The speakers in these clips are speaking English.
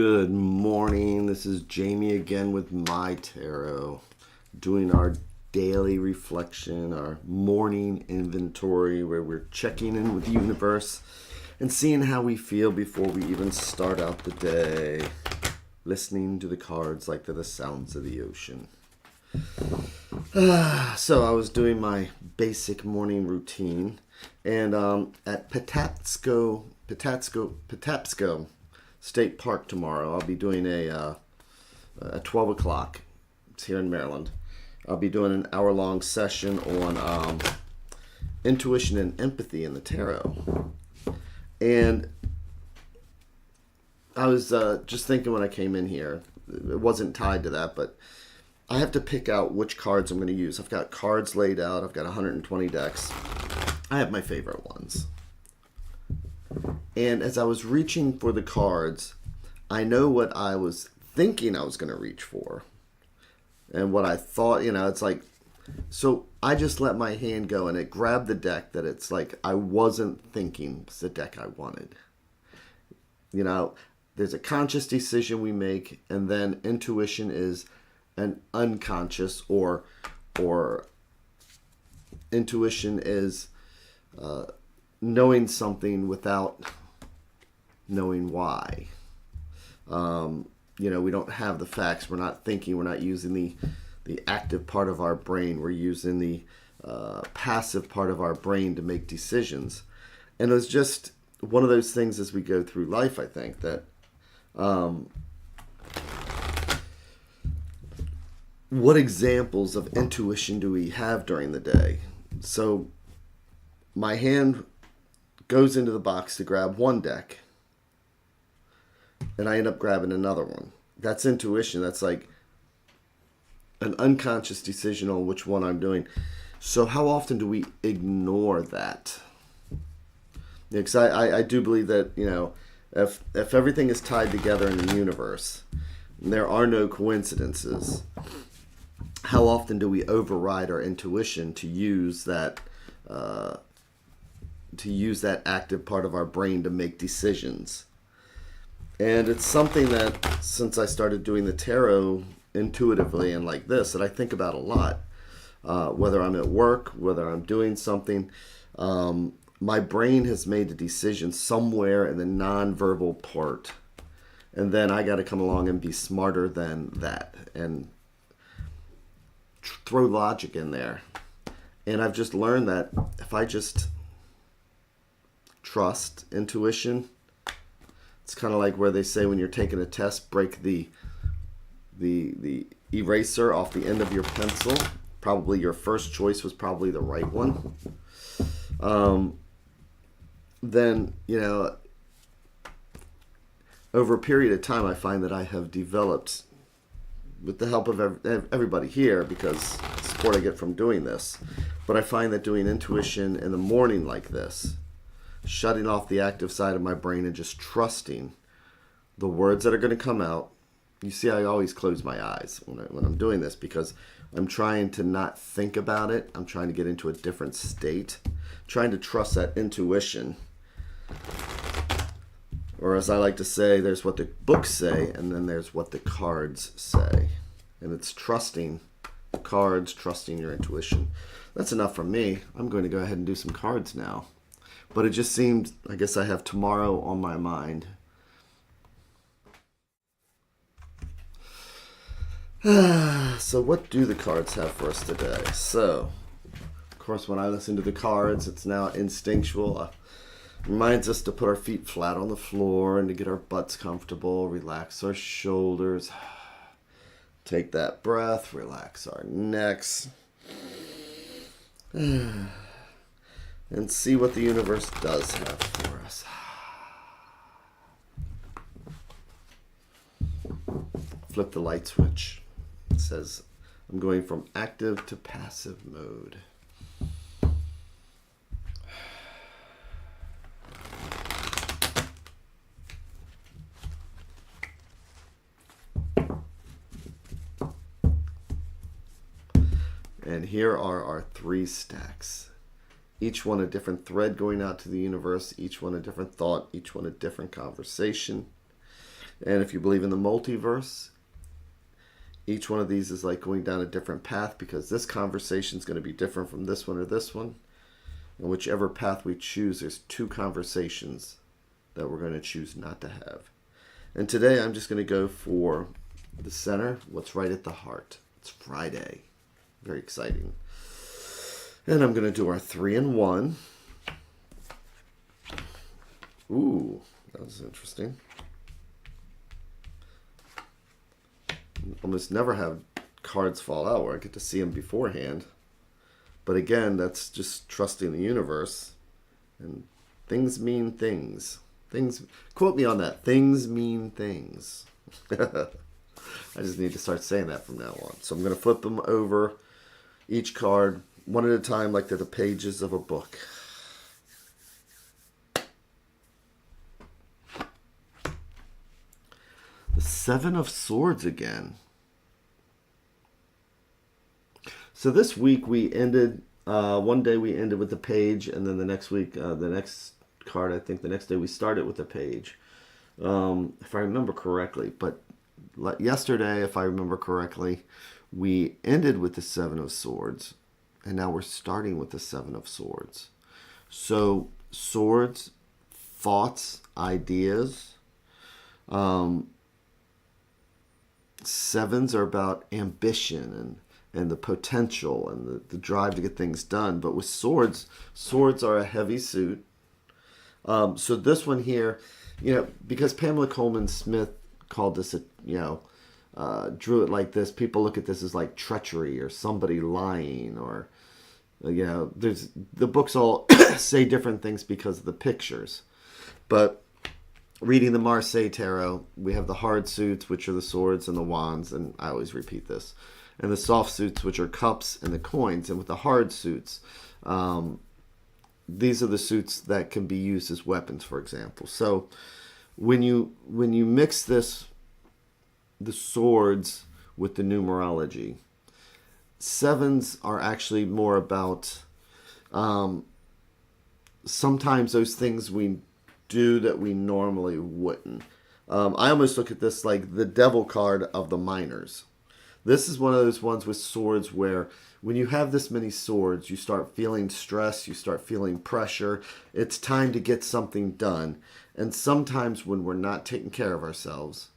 Good morning. This is Jamie again with MyTarot, doing our daily reflection, our morning inventory where we're checking in with the universe and seeing how we feel before we even start out the day, listening to the cards like they're the sounds of the ocean. So I was doing my basic morning routine, and at Patapsco State Park tomorrow, I'll be doing a 12 o'clock. It's here in Maryland. I'll be doing an hour-long session on intuition and empathy in the tarot. And I was just thinking when I came in here, it wasn't tied to that, but I have to pick out which cards I'm going to use. I've got cards laid out. I've got 120 decks. I have my favorite ones. And as I was reaching for the cards, I know what I was thinking I was going to reach for. And what I thought, it's like, so I just let my hand go and it grabbed the deck that it's like I wasn't thinking was the deck I wanted. There's a conscious decision we make, and then intuition is an unconscious, or intuition is knowing something without knowing why. We don't have the facts. We're not thinking. We're not using the active part of our brain. We're using the passive part of our brain to make decisions. And it was just one of those things as we go through life, I think, that what examples of intuition do we have during the day? So my hand goes into the box to grab one deck, and I end up grabbing another one. That's intuition. That's like an unconscious decision on which one I'm doing. So how often do we ignore that? Because I do believe that, if everything is tied together in the universe, and there are no coincidences, how often do we override our intuition to use that active part of our brain to make decisions? And it's something that, since I started doing the tarot intuitively and like this, that I think about a lot. Whether I'm at work, whether I'm doing something, my brain has made a decision somewhere in the nonverbal part. And then I got to come along and be smarter than that and throw logic in there. And I've just learned that if I just trust intuition, it's kind of like where they say when you're taking a test, break the eraser off the end of your pencil. Probably your first choice was probably the right one. Then, over a period of time, I find that I have developed, with the help of everybody here, because the support I get from doing this, but I find that doing intuition in the morning like this, shutting off the active side of my brain and just trusting the words that are going to come out. You see, I always close my eyes when I'm doing this because I'm trying to not think about it. I'm trying to get into a different state, trying to trust that intuition. Or as I like to say, there's what the books say, and then there's what the cards say. And it's trusting the cards, trusting your intuition. That's enough from me. I'm going to go ahead and do some cards now. But it just seemed, I guess I have tomorrow on my mind. So what do the cards have for us today? So, of course, when I listen to the cards, it's now instinctual. Reminds us to put our feet flat on the floor and to get our butts comfortable, relax our shoulders, take that breath, relax our necks, and see what the universe does have for us. Flip the light switch. It says, I'm going from active to passive mode. And here are our 3 stacks. Each one a different thread going out to the universe, each one a different thought, each one a different conversation. And if you believe in the multiverse, each one of these is like going down a different path, because this conversation is going to be different from this one or this one. And whichever path we choose, there's two conversations that we're going to choose not to have. And today I'm just going to go for the center, what's right at the heart. It's Friday. Very exciting. And I'm going to do our 3 and 1. Ooh, that was interesting. Almost never have cards fall out where I get to see them beforehand. But again, that's just trusting the universe. And things mean things. Things, quote me on that. Things mean things. I just need to start saying that from now on. So I'm going to flip them over, each card, one at a time, like they're the pages of a book. The 7 of Swords again. So this week we ended, one day we ended with the page, and then the next week, the next card, I think the next day we started with the page. If I remember correctly. But yesterday, if I remember correctly, we ended with the 7 of Swords, and now we're starting with the 7 of Swords. So swords, thoughts, ideas. Sevens are about ambition and the potential and the drive to get things done. But with swords, swords are a heavy suit. So this one here, because Pamela Coleman Smith called this drew it like this, people look at this as like treachery or somebody lying, or there's the books all say different things because of the pictures. But reading the Marseille Tarot, we have the hard suits, which are the swords and the wands, and I always repeat this, and the soft suits, which are cups and the coins. And with the hard suits, these are the suits that can be used as weapons, for example. So when you mix the swords with the numerology, sevens are actually more about sometimes those things we do that we normally wouldn't. I almost look at this like the devil card of the miners. This is one of those ones with swords where when you have this many swords, you start feeling stress, you start feeling pressure. It's time to get something done. And sometimes when we're not taking care of ourselves,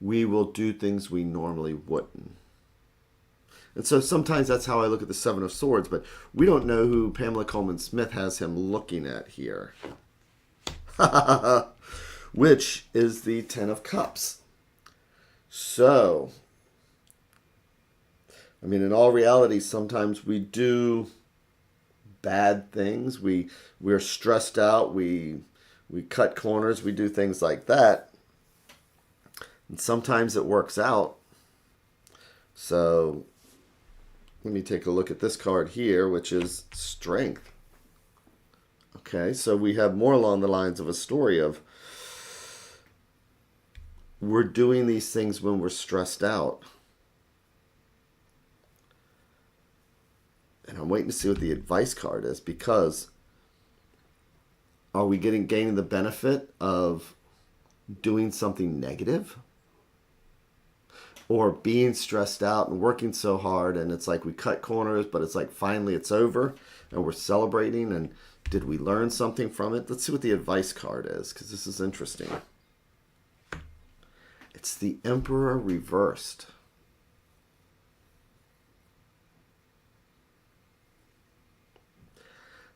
we will do things we normally wouldn't. And so sometimes that's how I look at the 7 of Swords, but we don't know who Pamela Coleman Smith has him looking at here. Which is the 10 of Cups. So, in all reality, sometimes we do bad things. We're stressed out. We cut corners. We do things like that. And sometimes it works out. So let me take a look at this card here, which is Strength. Okay, so we have more along the lines of a story of we're doing these things when we're stressed out. And I'm waiting to see what the advice card is, because are we gaining the benefit of doing something negative? Or being stressed out and working so hard, and it's like we cut corners, but it's like finally it's over and we're celebrating, and did we learn something from it? Let's see what the advice card is, because this is interesting. It's the Emperor reversed.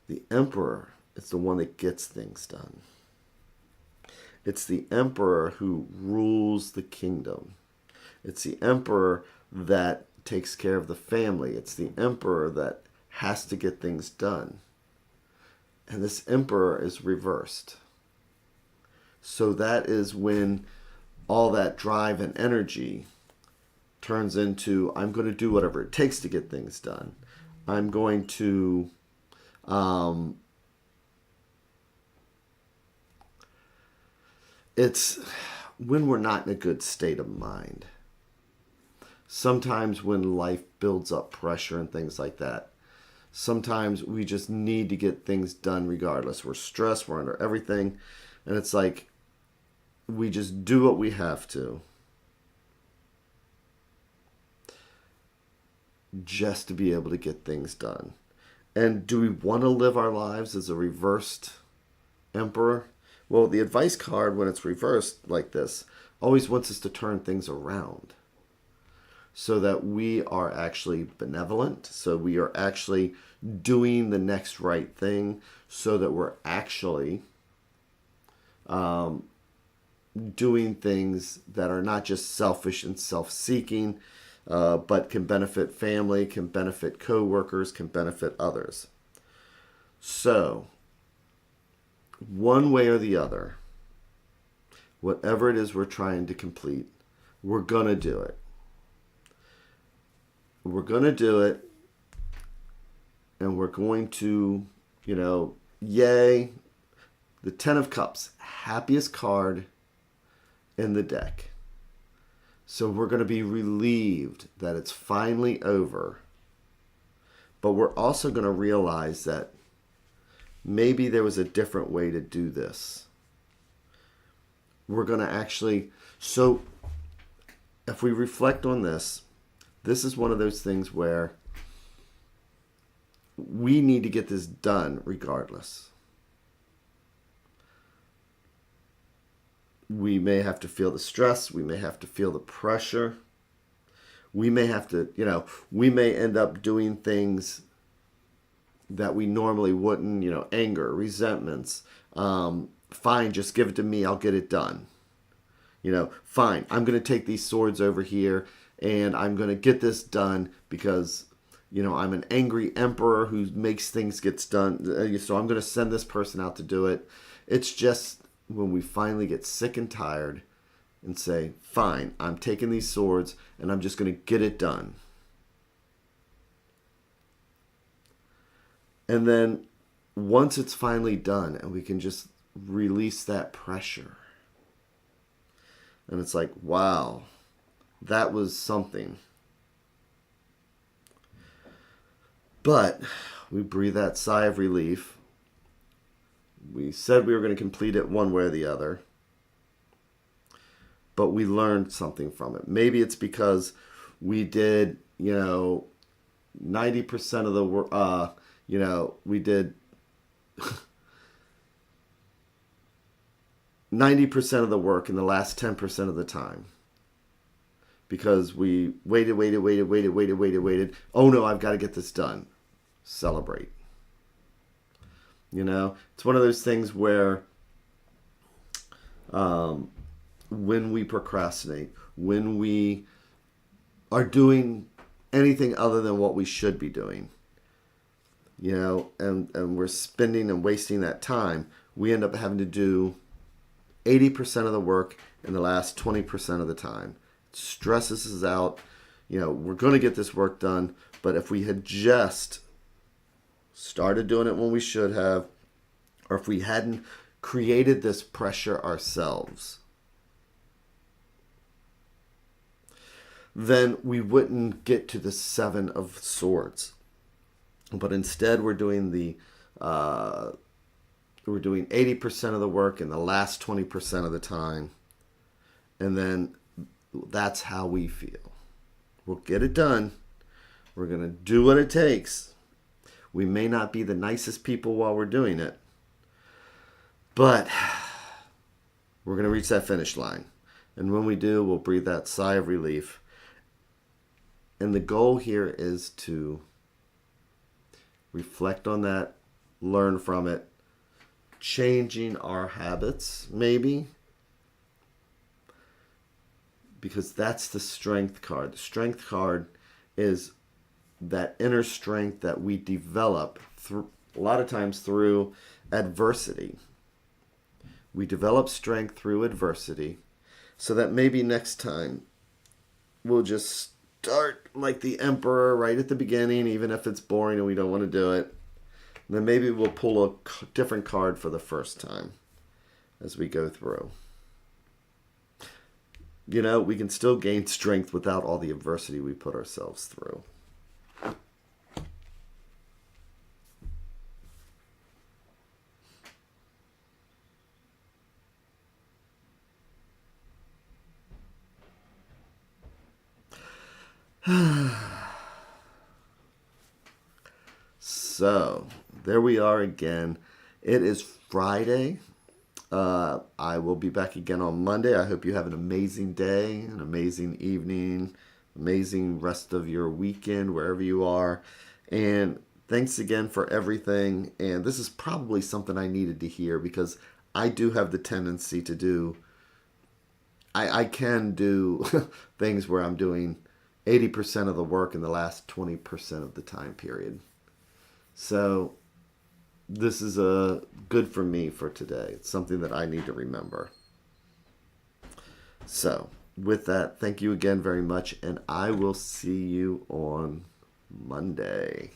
The Emperor is the one that gets things done. It's the Emperor who rules the kingdom. It's the Emperor that takes care of the family. It's the Emperor that has to get things done. And this Emperor is reversed. So that is when all that drive and energy turns into, I'm going to do whatever it takes to get things done. I'm going to it's when we're not in a good state of mind. Sometimes when life builds up pressure and things like that, sometimes we just need to get things done regardless. We're stressed, we're under everything, and it's like we just do what we have to just to be able to get things done. And do we want to live our lives as a reversed emperor? Well, the advice card, when it's reversed like this, always wants us to turn things around so that we are actually benevolent, so we are actually doing the next right thing, so that we're actually doing things that are not just selfish and self-seeking, but can benefit family, can benefit co-workers, can benefit others. So, one way or the other, whatever it is we're trying to complete, we're going to do it. We're going to do it, and we're going to, yay, the Ten of Cups, happiest card in the deck. So we're going to be relieved that it's finally over. But we're also going to realize that maybe there was a different way to do this. We're going to actually, so if we reflect on this, this is one of those things where we need to get this done regardless. We may have to feel the stress. We may have to feel the pressure. We may have to, we may end up doing things that we normally wouldn't, anger, resentments. Fine, just give it to me. I'll get it done. Fine, I'm going to take these swords over here and I'm going to get this done because, I'm an angry emperor who makes things get done. So I'm going to send this person out to do it. It's just when we finally get sick and tired and say, fine, I'm taking these swords and I'm just going to get it done. And then once it's finally done and we can just release that pressure. And it's like, wow, that was something. But we breathe that sigh of relief. We said we were going to complete it one way or the other. But we learned something from it. Maybe it's because we did, 90% of the work, we did 90% of the work in the last 10% of the time. Because we waited. Oh no, I've got to get this done. Celebrate. It's one of those things where when we procrastinate, when we are doing anything other than what we should be doing, and we're spending and wasting that time, we end up having to do 80% of the work in the last 20% of the time. It stresses us out. We're going to get this work done, but if we had just started doing it when we should have, or if we hadn't created this pressure ourselves, then we wouldn't get to the Seven of Swords. But instead, we're doing 80% of the work in the last 20% of the time, and then that's how we feel. We'll get it done. We're going to do what it takes. We may not be the nicest people while we're doing it, but we're going to reach that finish line. And when we do, we'll breathe that sigh of relief. And the goal here is to reflect on that, learn from it, changing our habits, maybe. Because that's the strength card. The strength card is that inner strength that we develop through, a lot of times through adversity. We develop strength through adversity so that maybe next time we'll just start like the emperor right at the beginning, even if it's boring and we don't want to do it. And then maybe we'll pull a different card for the first time as we go through. We can still gain strength without all the adversity we put ourselves through. So, there we are again. It is Friday. I will be back again on Monday. I hope you have an amazing day, an amazing evening, amazing rest of your weekend, wherever you are. And thanks again for everything. And this is probably something I needed to hear because I do have the tendency to do, I can do things where I'm doing 80% of the work in the last 20% of the time period. So this is good for me for today. It's something that I need to remember. So with that, thank you again very much, and I will see you on Monday.